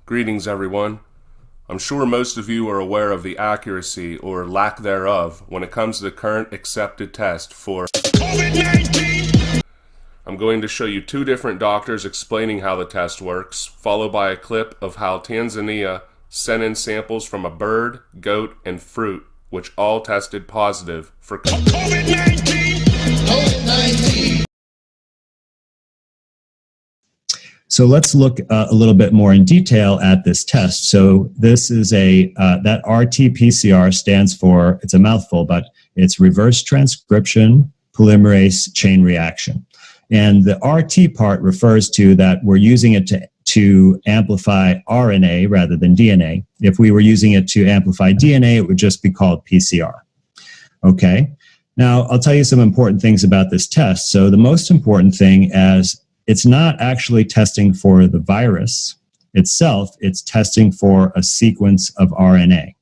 Greetings, everyone. I'm sure most of you are aware of the accuracy or lack thereof when it comes to the current accepted test for COVID-19. I'm going to show you two different doctors explaining how the test works, followed by a clip of how Tanzania sent in samples from a bird, goat, and fruit, which all tested positive for COVID-19. COVID-19. So let's look a little bit more in detail at this test. So this is that RT-PCR stands for, it's a mouthful, but it's reverse transcription polymerase chain reaction. And the RT part refers to that we're using it to amplify RNA rather than DNA. If we were using it to amplify DNA, it would just be called PCR. Okay. Now, I'll tell you some important things about this test. So the most important thing is it's not actually testing for the virus itself, it's testing for a sequence of RNA.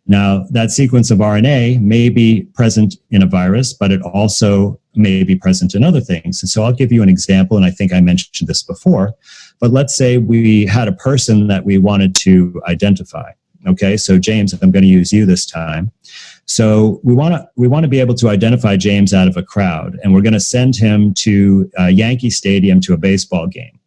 Now, that sequence of RNA may be present in a virus, but it also may be present in other things. And so I'll give you an example, and I think I mentioned this before, but let's say we had a person that we wanted to identify. Okay, so James, I'm going to use you this time. So we want to be able to identify James out of a crowd, and we're going to send him to Yankee Stadium to a baseball game.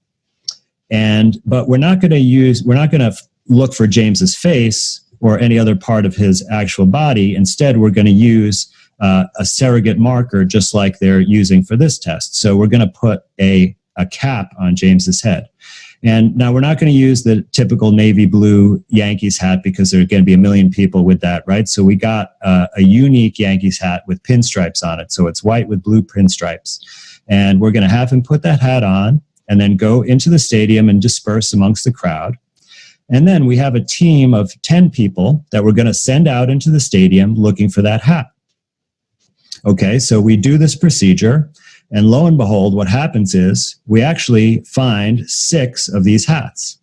But we're not going to look for James's face or any other part of his actual body. Instead, we're going to use a surrogate marker, just like they're using for this test. So we're going to put a cap on James's head. And now we're not going to use the typical navy blue Yankees hat because there are going to be a million people with that, right? So we got a unique Yankees hat with pinstripes on it. So it's white with blue pinstripes. And we're going to have him put that hat on and then go into the stadium and disperse amongst the crowd. And then we have a team of 10 people that we're going to send out into the stadium looking for that hat. Okay, so we do this procedure. And lo and behold, what happens is we actually find 6 of these hats.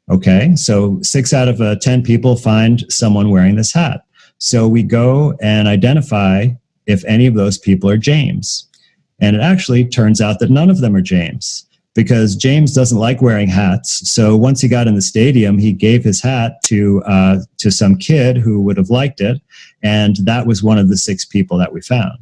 Okay, so 6 out of 10 people find someone wearing this hat. So we go and identify if any of those people are James. And it actually turns out that none of them are James, because James doesn't like wearing hats. So once he got in the stadium, he gave his hat to some kid who would have liked it. And that was one of the 6 people that we found.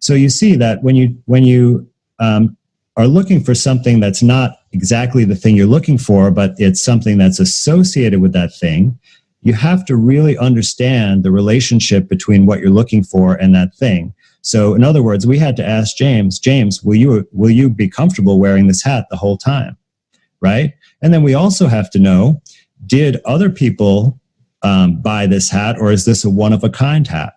So you see that when you are looking for something that's not exactly the thing you're looking for, but it's something that's associated with that thing, you have to really understand the relationship between what you're looking for and that thing. So in other words, we had to ask James, will you be comfortable wearing this hat the whole time, right? And then we also have to know, did other people buy this hat, or is this a one-of-a-kind hat?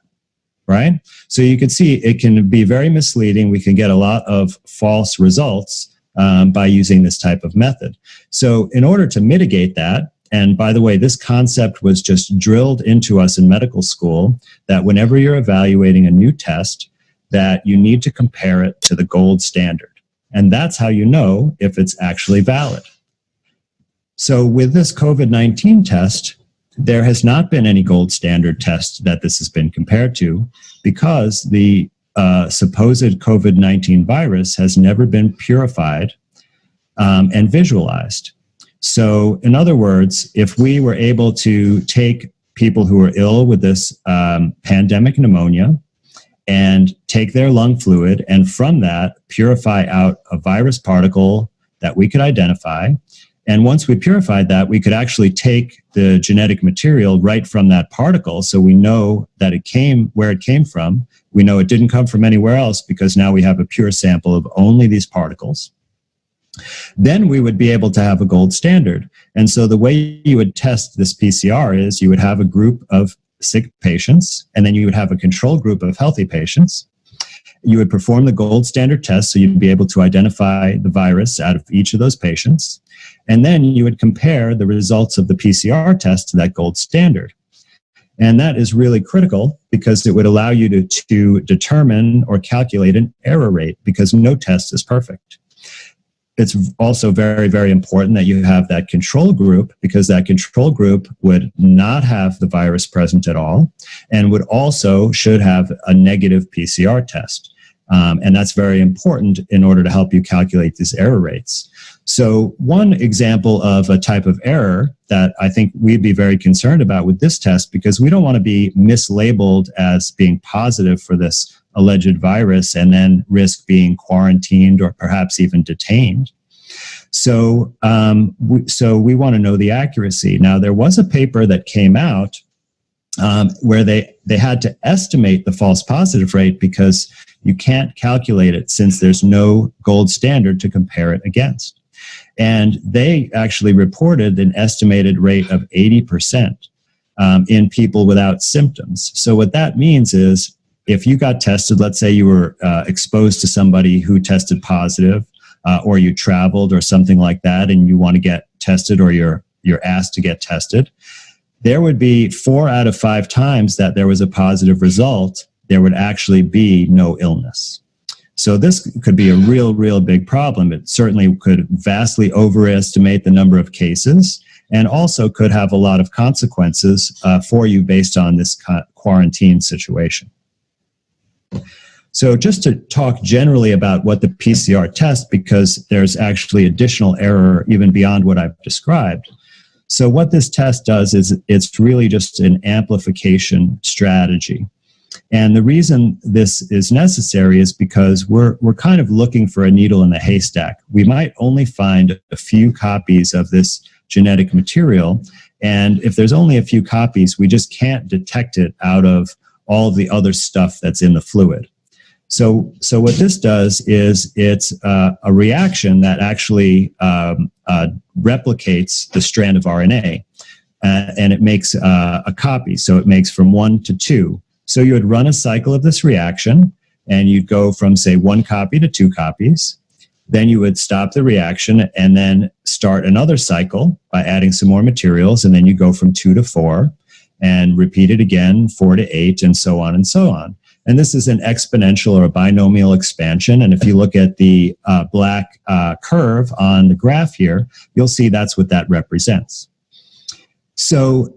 Right? So you can see it can be very misleading. We can get a lot of false results by using this type of method. So in order to mitigate that, and by the way, this concept was just drilled into us in medical school, that whenever you're evaluating a new test, that you need to compare it to the gold standard. And that's how you know if it's actually valid. So with this COVID-19 test, there has not been any gold standard test that this has been compared to, because the supposed COVID-19 virus has never been purified and visualized. So in other words, if we were able to take people who are ill with this pandemic pneumonia and take their lung fluid, and from that purify out a virus particle that we could identify, and once we purified that, we could actually take the genetic material right from that particle, so we know that it came where it came from. We know it didn't come from anywhere else, because now we have a pure sample of only these particles. Then we would be able to have a gold standard. And so the way you would test this PCR is you would have a group of sick patients, and then you would have a control group of healthy patients. You would perform the gold standard test, so you'd be able to identify the virus out of each of those patients. And then you would compare the results of the PCR test to that gold standard. And that is really critical, because it would allow you to determine or calculate an error rate, because no test is perfect. It's also very, very important that you have that control group, because that control group would not have the virus present at all, and should have a negative PCR test. And that's very important in order to help you calculate these error rates. So one example of a type of error that I think we'd be very concerned about with this test, because we don't want to be mislabeled as being positive for this alleged virus and then risk being quarantined or perhaps even detained. So, we want to know the accuracy. Now, there was a paper that came out where they had to estimate the false positive rate because you can't calculate it since there's no gold standard to compare it against. And they actually reported an estimated rate of 80% in people without symptoms. So what that means is if you got tested, let's say you were exposed to somebody who tested positive, or you traveled or something like that, and you want to get tested, or you're asked to get tested, there would be 4 out of 5 times that there was a positive result, there would actually be no illness. So this could be a real big problem. It certainly could vastly overestimate the number of cases and also could have a lot of consequences for you based on this quarantine situation. So just to talk generally about what the PCR test, because there's actually additional error even beyond what I've described. So what this test does is it's really just an amplification strategy. And the reason this is necessary is because we're kind of looking for a needle in the haystack. We might only find a few copies of this genetic material. And if there's only a few copies, we just can't detect it out of all of the other stuff that's in the fluid. So what this does is it's a reaction that actually replicates the strand of RNA, and it makes a copy. So it makes from 1 to 2. So you would run a cycle of this reaction, and you'd go from, say, 1 copy to 2 copies. Then you would stop the reaction and then start another cycle by adding some more materials, and then you go from 2 to 4 and repeat it again, 4 to 8, and so on and so on. And this is an exponential or a binomial expansion. And if you look at the black curve on the graph here, you'll see that's what that represents. So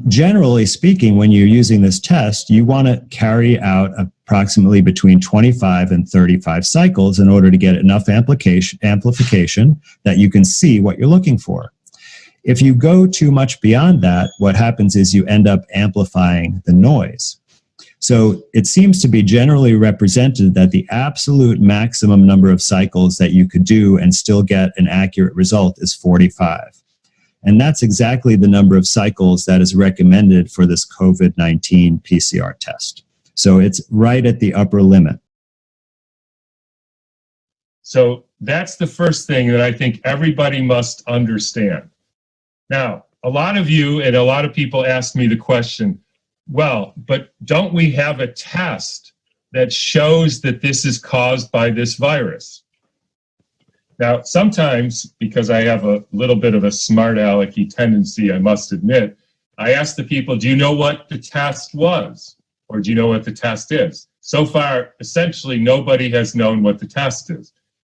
generally speaking, when you're using this test, you want to carry out approximately between 25 and 35 cycles in order to get enough amplification that you can see what you're looking for. If you go too much beyond that, what happens is you end up amplifying the noise. So it seems to be generally represented that the absolute maximum number of cycles that you could do and still get an accurate result is 45. And that's exactly the number of cycles that is recommended for this COVID-19 PCR test. So it's right at the upper limit. So that's the first thing that I think everybody must understand. Now, a lot of you and a lot of people ask me the question, well, but don't we have a test that shows that this is caused by this virus? Now, sometimes, because I have a little bit of a smart alecky tendency, I must admit, I ask the people, do you know what the test was? Or do you know what the test is? So far, essentially, nobody has known what the test is.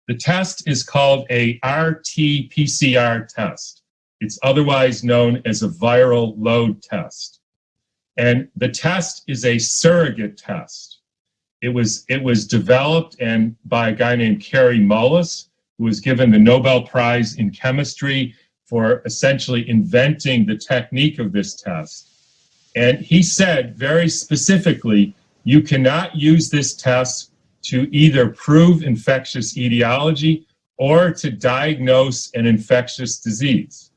The test is called a RT-PCR test. It's otherwise known as a viral load test. And the test is a surrogate test. It was developed by a guy named Kary Mullis, who was given the Nobel Prize in Chemistry for essentially inventing the technique of this test. And he said very specifically, you cannot use this test to either prove infectious etiology or to diagnose an infectious disease,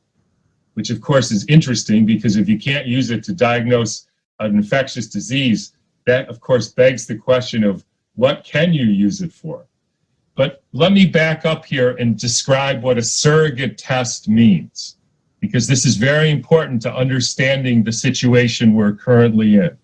which of course is interesting because if you can't use it to diagnose an infectious disease, that of course begs the question of what can you use it for? But let me back up here and describe what a surrogate test means, because this is very important to understanding the situation we're currently in.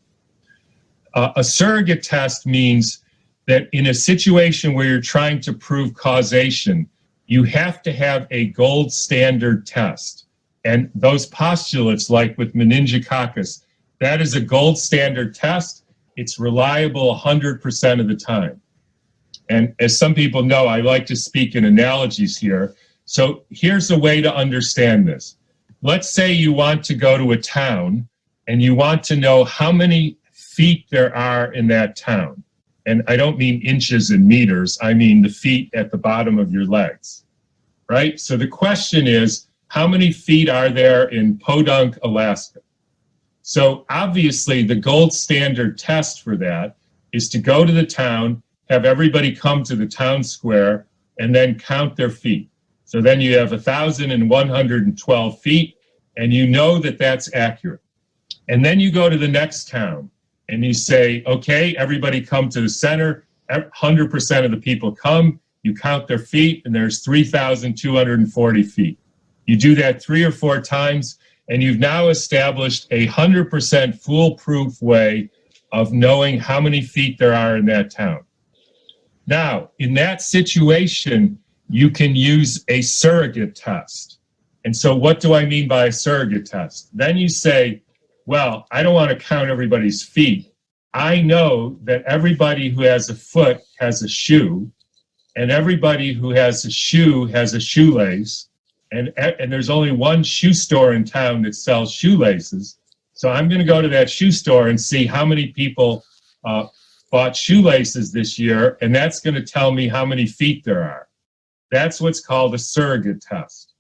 A surrogate test means that in a situation where you're trying to prove causation, you have to have a gold standard test. And those postulates, like with meningococcus, that is a gold standard test. It's reliable 100% of the time. And as some people know, I like to speak in analogies here. So here's a way to understand this. Let's say you want to go to a town and you want to know how many feet there are in that town. And I don't mean inches and meters, I mean the feet at the bottom of your legs, right? So the question is, how many feet are there in Podunk, Alaska? So obviously the gold standard test for that is to go to the town, have everybody come to the town square, and then count their feet. So then you have 1,112 feet, and you know that that's accurate. And then you go to the next town, and you say, okay, everybody come to the center, 100% of the people come, you count their feet, and there's 3,240 feet. You do that 3 or 4 times, and you've now established a 100% foolproof way of knowing how many feet there are in that town. Now, in that situation, you can use a surrogate test. And so what do I mean by a surrogate test? Then you say, well, I don't want to count everybody's feet. I know that everybody who has a foot has a shoe, and everybody who has a shoe has a shoelace, and there's only one shoe store in town that sells shoelaces. So I'm going to go to that shoe store and see how many people bought shoelaces this year, and that's going to tell me how many feet there are. That's what's called a surrogate test.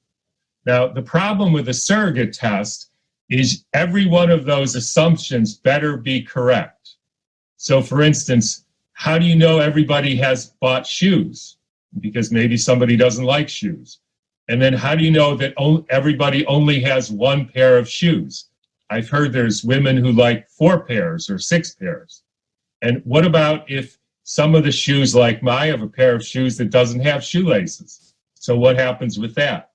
Now, the problem with a surrogate test is every one of those assumptions better be correct. So for instance, how do you know everybody has bought shoes? Because maybe somebody doesn't like shoes. And then how do you know that everybody only has 1 pair of shoes? I've heard there's women who like 4 pairs or 6 pairs. And what about if some of the shoes, like I have a pair of shoes that doesn't have shoelaces? So what happens with that?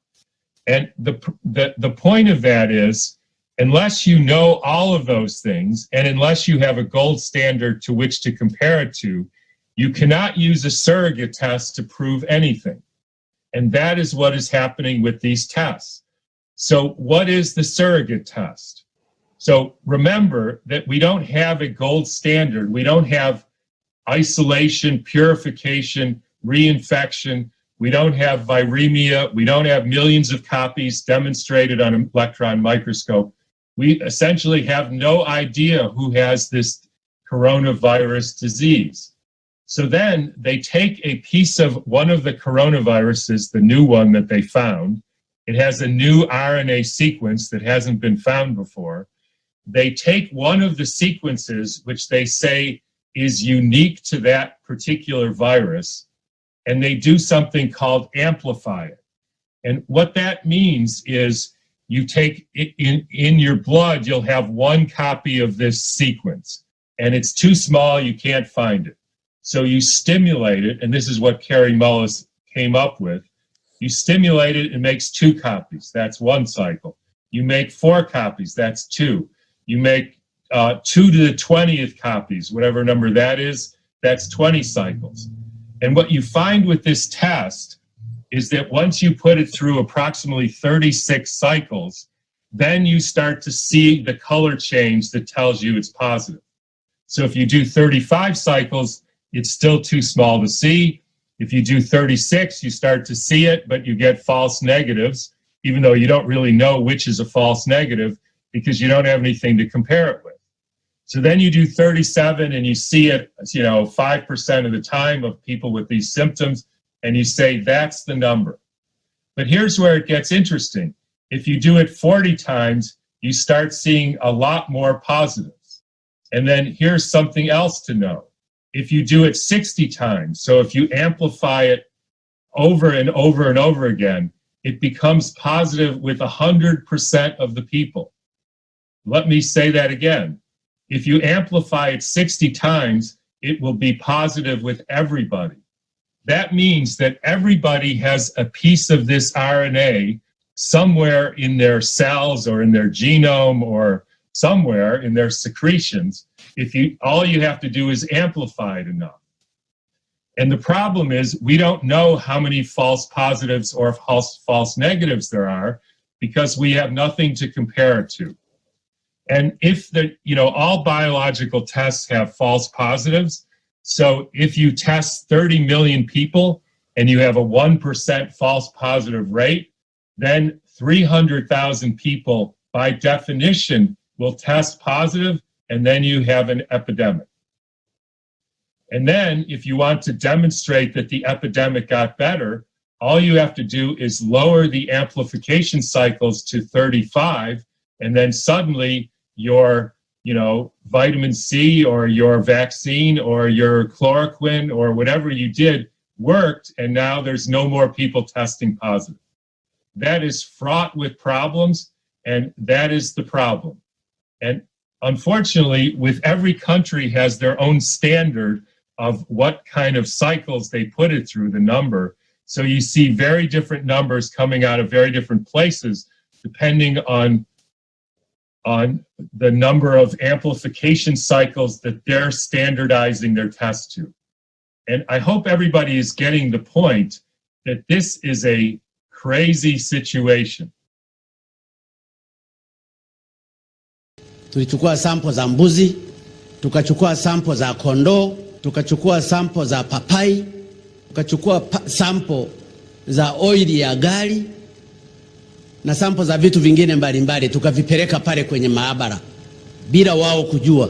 And the point of that is, unless you know all of those things, and unless you have a gold standard to which to compare it to, you cannot use a surrogate test to prove anything. And that is what is happening with these tests. So what is the surrogate test? So remember that we don't have a gold standard. We don't have isolation, purification, reinfection. We don't have viremia. We don't have millions of copies demonstrated on an electron microscope. We essentially have no idea who has this coronavirus disease. So then they take a piece of one of the coronaviruses, the new one that they found. It has a new RNA sequence that hasn't been found before. They take one of the sequences, which they say is unique to that particular virus, and they do something called amplify it. And what that means is you take it in your blood, you'll have 1 copy of this sequence, and it's too small, you can't find it. So you stimulate it, and this is what Kary Mullis came up with. You stimulate it, it makes 2 copies, that's 1 cycle. You make 4 copies, that's 2. You make 2 to the 20th copies, whatever number that is, that's 20 cycles. And what you find with this test is that once you put it through approximately 36 cycles, then you start to see the color change that tells you it's positive. So if you do 35 cycles, it's still too small to see. If you do 36, you start to see it, but you get false negatives, even though you don't really know which is a false negative because you don't have anything to compare it with. So then you do 37 and you see it, 5% of the time of people with these symptoms, and you say that's the number. But here's where it gets interesting. If you do it 40 times, you start seeing a lot more positives. And then here's something else to know. If you do it 60 times, so if you amplify it over and over and over again, it becomes positive with 100% of the people. Let me say that again. If you amplify it 60 times, it will be positive with everybody. That means that everybody has a piece of this RNA somewhere in their cells or in their genome or somewhere in their secretions. All you have to do is amplify it enough. And the problem is we don't know how many false positives or false negatives there are because we have nothing to compare it to. And if all biological tests have false positives, so if you test 30 million people and you have a 1% false positive rate, then 300,000 people by definition will test positive, and then you have an epidemic. And then if you want to demonstrate that the epidemic got better, all you have to do is lower the amplification cycles to 35, and then suddenly your, vitamin C or your vaccine or your chloroquine or whatever you did worked, and now there's no more people testing positive. That is fraught with problems, and that is the problem. And unfortunately, with every country has their own standard of what kind of cycles they put it through, the number. So you see very different numbers coming out of very different places, depending on the number of amplification cycles that they're standardizing their test to. And I hope everybody is getting the point that this is a crazy situation. Tulichukua sample za mbuzi, tukachukua sample za kondoo, tukachukua sample za papai, tukachukua sample za oili ya gari na sample za vitu vingine mbalimbali, tukavipeleka pale kwenye maabara bila wao kujua,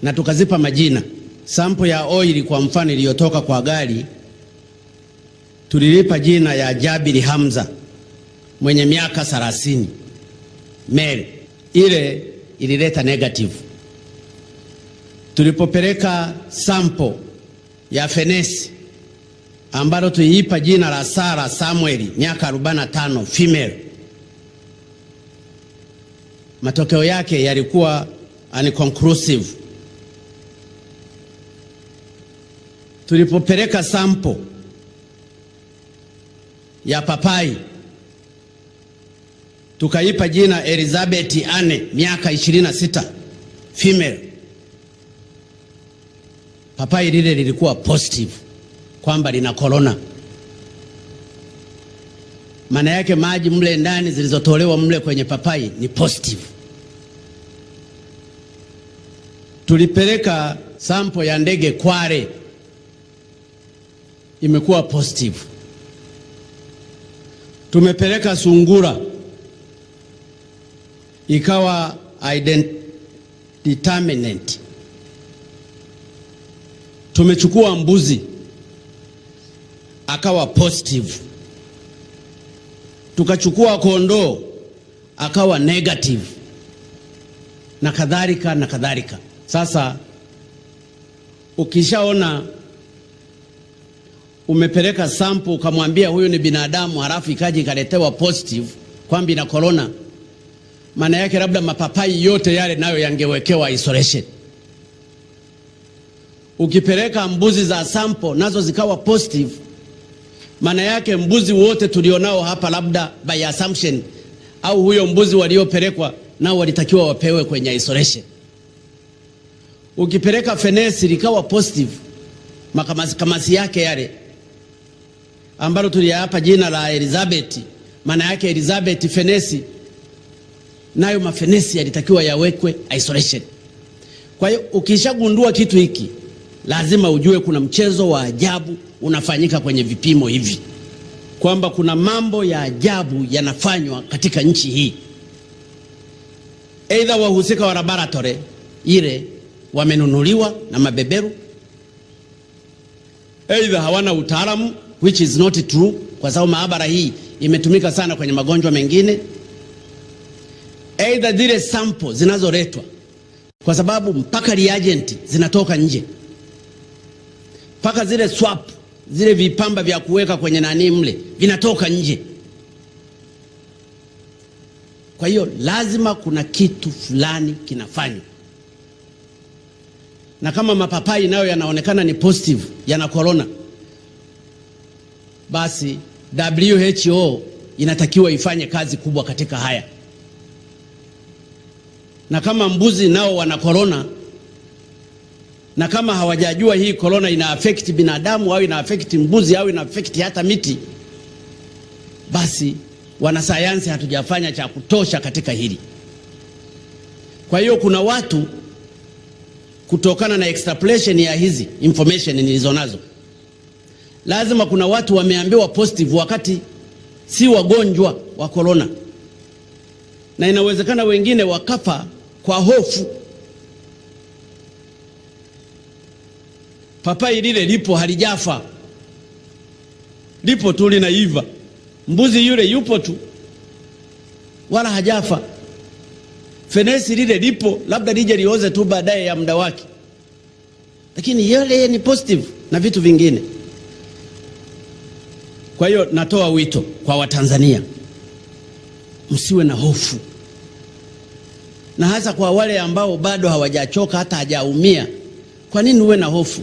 na tukazipa majina. Sample ya oili kwa mfano iliyotoka kwa gari tulilipa jina ya Jabiri Hamza mwenye miaka 30, male. Ile ilileta negative. Tulipopeleka sample ya fenesi ambalo tuliipa jina la Sara Samuel miaka 45, female, matokeo yake yalikuwa unconclusive. Tulipopeleka sample ya papai tukaipa jina Elizabeth Anne miaka 26, female, papai lile lilikuwa positive kwamba lina corona. Maana yake maji mle ndani zilizotolewa mle kwenye papai ni positive. Tulipeleka sample ya ndege Kware, imekuwa positive. Tumepeleka sungura, ikawa determinant. Tumechukua mbuzi, akawa positive. Tukachukua kondoo, akawa negative, na kadhalika na kadhalika. Sasa ukishaona umepeleka sample ukamwambia huyu ni binadamu, halafu ikaji ikaletewa positive kwamba ina corona, maana yake labda mapapai yote yale nayo yangewekewa isolation. Ukipeleka mbuzi za sample nazo zikawa positive, maana yake mbuzi wote tulionao hapa labda by assumption, au huyo mbuzi waliopelekwa nao walitakiwa wapewe kwenye isolation. Ukipeleka fenesi likawa positive, makamasi yake yale ambalo tuliyapa jina la Elizabeth, maana yake Elizabeth fenesi, nayo mafenesi yalitakiwa yawekwe isolation. Kwa hiyo ukishagundua kitu hiki, lazima ujue kuna mchezo wa ajabu unafanyika kwenye vipimo hivi, kwamba kuna mambo ya ajabu yanafanywa katika nchi hii. Either wahusika wa laboratory ile wamenunuliwa na mabeberu, either hawana utaalamu, which is not true, kwa sababu maabara hii imetumika sana kwenye magonjwa mengine. Either zile sample zinazoletwa, kwa sababu mpaka reagent zinatoka nje, mpaka zile swap, zile vipamba vya kuweka kwenye nani mle vinatoka nje. Kwa hiyo lazima kuna kitu fulani kinafanywa. Na kama mapapai nayo yanaonekana ni positive, yana corona, basi WHO inatakiwa ifanye kazi kubwa katika haya. Na kama mbuzi nao wana corona, na kama hawajajua hii corona ina affect binadamu au ina affect mbuzi au ina affect hata miti, basi wanasayansi hatujafanya cha kutosha katika hili. Kwa hiyo kuna watu, kutokana na extrapolation ya hizi information nilizonazo, lazima kuna watu wameambiwa positive wakati si wagonjwa wa corona, na inawezekana wengine wakafa kwa hofu. Papai lile lipo halijafa, lipo tu linaiva. Mbuzi yule yupo tu wala hajafa. Fenesi lile lipo, labda lije lioze tu baadaye ya muda wake, lakini yale ni positive na vitu vingine. Kwa hiyo natoa wito kwa Watanzania, msiwe na hofu, na hasa kwa wale ambao bado hawajachoka hata hajaumia. Kwa nini uwe na hofu?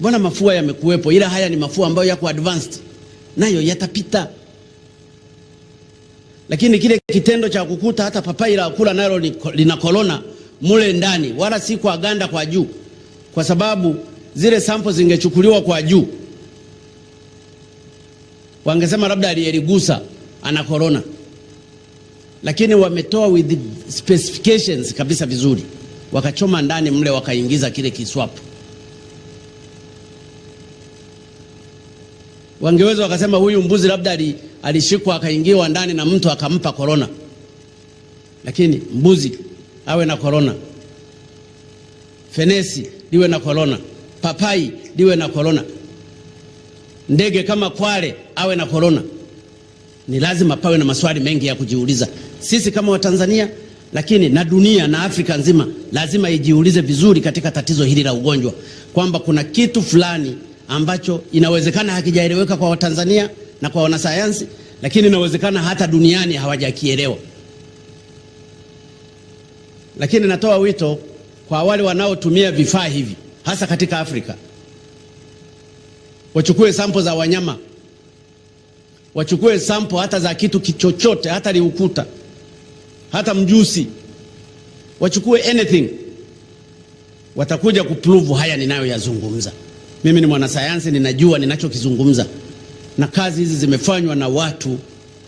Mbona mafua yamekuwepo, ila haya ni mafua ambayo yako advanced, nayo yatapita. Lakini kile kitendo cha kukuta hata papai la kula nalo lina corona mule ndani, wala si kwa ganda kwa juu, kwa sababu zile sample zingechukuliwa kwa juu, wangesema labda aliyeligusa ana corona, lakini wametoa with specifications kabisa vizuri, wakachoma ndani mle, wakaingiza kile kiswapu. Wangeweza wakasema huyu mbuzi labda alishikwa akaingiwa ndani na mtu akampa corona, lakini mbuzi awe na corona, fenesi liwe na corona, papai liwe na corona, ndege kama kwale awe na corona. Ni lazima pawe na maswali mengi ya kujiuliza sisi kama Watanzania, lakini na dunia na Afrika nzima lazima ijiulize vizuri katika tatizo hili la ugonjwa, kwamba kuna kitu fulani ambacho inawezekana hakijaeleweka kwa Watanzania na kwa wanasayansi, lakini inawezekana hata duniani hawajakielewa. Lakini natoa wito kwa wale wanaotumia vifaa hivi, hasa katika Afrika, wachukue sample za wanyama, wachukue sample hata za kitu kichochote, hata liukuta, hata mjusi, wachukue anything, watakuja kuprove haya ninayoyazungumza. Mimi ni mwanasayansi, ninajua ninachokizungumza, na kazi hizi zimefanywa na watu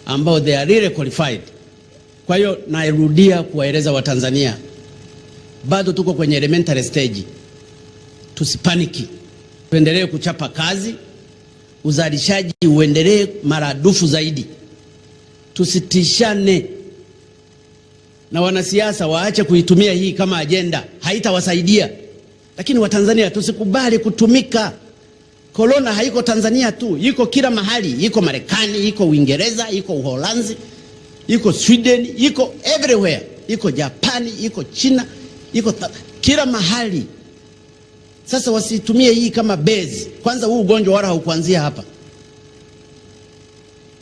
ambao they are really qualified. Kwa hiyo nairudia kuwaeleza Watanzania, bado tuko kwenye elementary stage, tusipaniki, tuendelee kuchapa kazi, uzalishaji uendelee maradufu zaidi, tusitishane, na wanasiasa waache kuitumia hii kama ajenda, haitawasaidia. Lakini Watanzania tusikubali kutumika. Corona haiko Tanzania tu, iko kila mahali, iko Marekani, iko Uingereza, iko Uholanzi, iko Sweden, iko everywhere, iko Japani, iko China, iko kila mahali. Sasa wasitumie hii kama base. Kwanza huu ugonjwa wala haukuanzia hapa.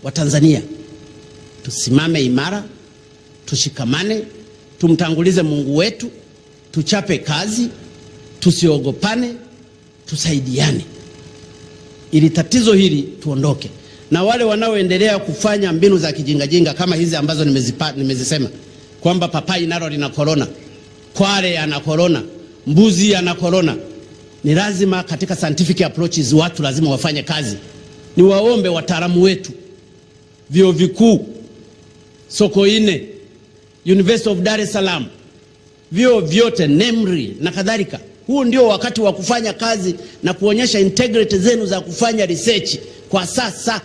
Watanzania tusimame imara, tushikamane, tumtangulize Mungu wetu, tuchape kazi, tusiogopane, tusaidiane ili tatizo hili tuondoke. Na wale wanaoendelea kufanya mbinu za kijingajinga kama hizi ambazo nimezisema, kwamba papai nalo lina corona, kwale ana corona, mbuzi ana corona, ni lazima katika scientific approaches watu lazima wafanye kazi. Ni waombe wataalamu wetu, vyuo vikuu, Sokoine, University of Dar es Salaam, vyuo vyote, NEMRI na kadhalika, huu ndio wakati wa kufanya kazi na kuonyesha integrity zenu za kufanya research kwa sasa.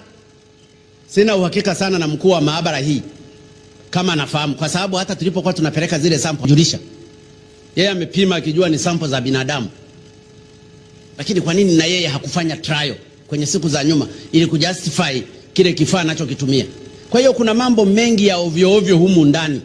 Sina uhakika sana na mkuu wa maabara hii kama anafahamu, kwa sababu hata tulipokuwa tunapeleka zile sample julisha, yeye amepima akijua ni sample za binadamu. Lakini kwa nini na yeye hakufanya trial kwenye siku za nyuma ili kujustify kile kifaa anachokitumia? Kwa hiyo kuna mambo mengi ya ovyo ovyo humu ndani.